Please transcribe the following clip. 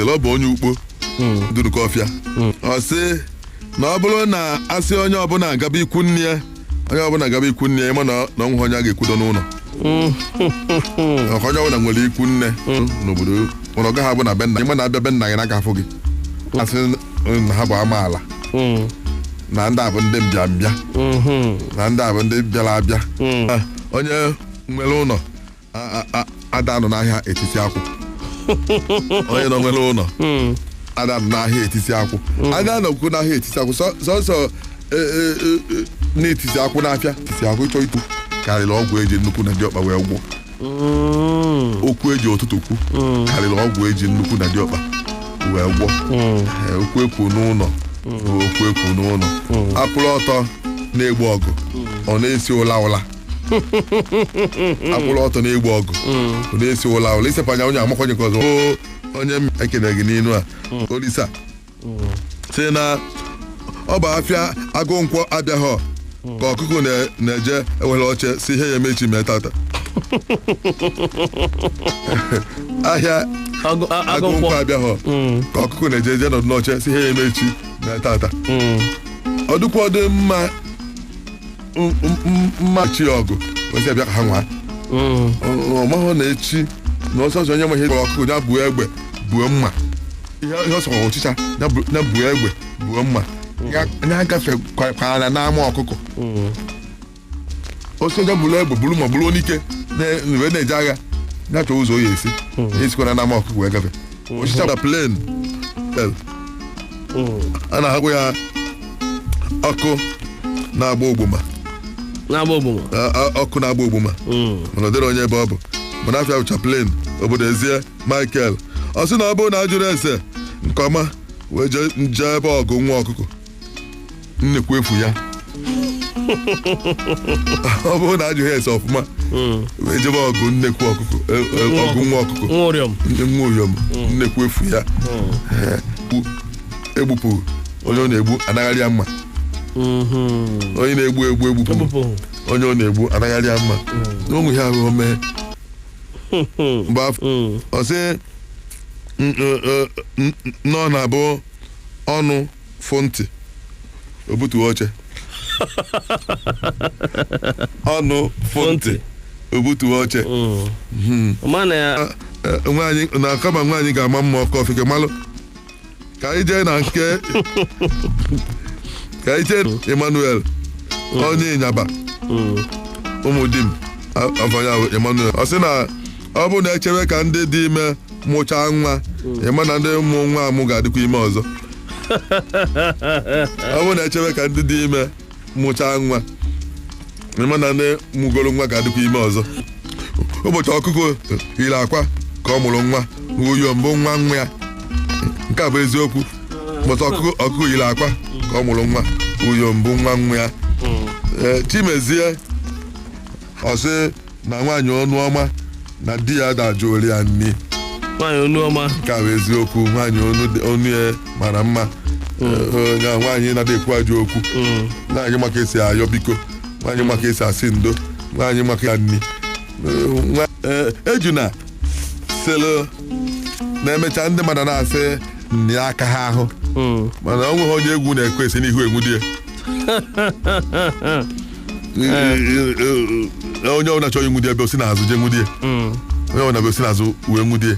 sịrị ọ bụ onye ukpo duru kọfịa ọ sị na ọ bụrụ na asị onye ọbụla gaba ikwu nne ya ịma na ọnwụ onye a ga-ekwudo n'ụlọ onye ọbụla nwere ikwu nne n'obodo mana ọ gaghị abụ na be nna ịma na abịa be nna gị n'aka afọ gị asị na ha bụ amaala na ndị a bụ ndị mbịambịa na ndị a bụ ndị bịara abịa onye nwere ụlọ ada nọ n'ahịa etiti akwụ onye nọ nwere ụlọ ada nọ n'ahịa etiti akwụ ada nọkwu n'ahịa etiti akwụ sọsọ n'etiti akwụ n'afịa etiti akwụ ịchọ ikwu karịrị ọgwụ eji nnukwu na diọkpa wee gwụ okwu eji ụtụtụ kwu karịrị ọgwụ eji nnukwu na diọkpa wee gwọ okwu ekwu n'ụlọ okwu ekwu n'ụlọ apụrụ ọtọ na-egbu ọgụ ọ na-esi ụla apụrụ ọtọ na-egbu ọgụ ọ na-esi ụla isepanya onye amakwanye ka ọzọ onye ekene gị n'inu a Olisa sị na ọ bụ afịa agụ nkwọ abịaghọ ka ọkụkụ na-eje ewere oche si ihe ya emechi mee tata ahịa agụ nkwọ abịaghọ ka ọkụkụ na-eje eje nọdụ n'oche si ihe ya emechi mee tata ọ dịkwa dị mma chi ọgụ ozi abịa ka ha nwa ọmahụ na echi na ọsọsọ onye nweghị kpọrọ ọkụkụ ya buo egbe buo mma ihe ọsọrọ ọchịcha ya buo egbe buo mma ya gafe kwara n'ama ọkụkọ osi onye bụrụ egbe bụrụ ma bụrụ n'ike wee na-eje agha ya chọọ ụzọ ya esi esikwana n'ama ọkụkọ wee gafe ọchịcha na plen a na-ahakwa ya ọkụ na-agba ogbuma ọkụ na-agba ogbuma mana ọ dịrị onye ebe ọ bụ mana afịa bụ chaplain obodo ezie Michael ọ sị na ọ bụrụ na a jụrụ ese nke ọma wee jee ebe ọgụ nwa ọkụkọ nnekwu efu ya ọ bụrụ na a jụghị ese ọfụma wee jebe ọgụ nnekwu ọkụkọ ọgụ nwa ọkụkọ nwa ụyọm nnekwu efu ya egbupụ onye ọ na-egbu anagharị ya mma onye na-egbu egbupụ onye ọ na-egbu anagharị ya mma n'ụmụ ihe ahụ mee mgbe ọ sị nọ na-abụ ọnụ fụ ntị obutu oche ọnụ fụ ntị obutu oche nwaanyị na kama nwaanyị ga-ama mma ọkọ ofike malụ ka anyị jee na nke ka anyị jee Emmanuel onye ịnyaba ụmụdim afọnya Emmanuel ọ sị na ọ bụ na echewe ka ndị dị ime mụchaa nwa ịma na ndị ụmụ nwa amụ ga-adịkwa ime ọzọ ọ bụ na echewe ka ndị dị ime mụchaa nwa ịma na ndị mụgoro nwa ga-adịkwa ime ọzọ ụbọchị ọkụkọ yiri akwa ka ọ mụrụ nwa uyo mbụ nwa ya nke a bụ eziokwu ụbọchị ọkụkọ yiri akwa ka ọ mụrụ nwa uyo mbụ nwa ya Chimezie ọ sị na nwaanyị ọnụ ọma na di ya dajụrụ ya nni nwaanyị onu ọma nke bụ eziokwu nwaanyị onu ya mara mma nwaanyị na-ada ekwu ajọ okwu nwaanyị maka esi ayọ biko nwaanyị maka esi asị ndo nwaanyị maka ya nni ejuna selo na-emecha ndị mmadụ na-asị nni aka ha ahụ mana ọ nweghị onye egwu na-ekwesị n'ihu egwu di ya onye ọbụla chọrọ ịnwụ di ebe osi n'azụ je nwụ di ya onye ọbụla bụ osi n'azụ wee nwụ di ya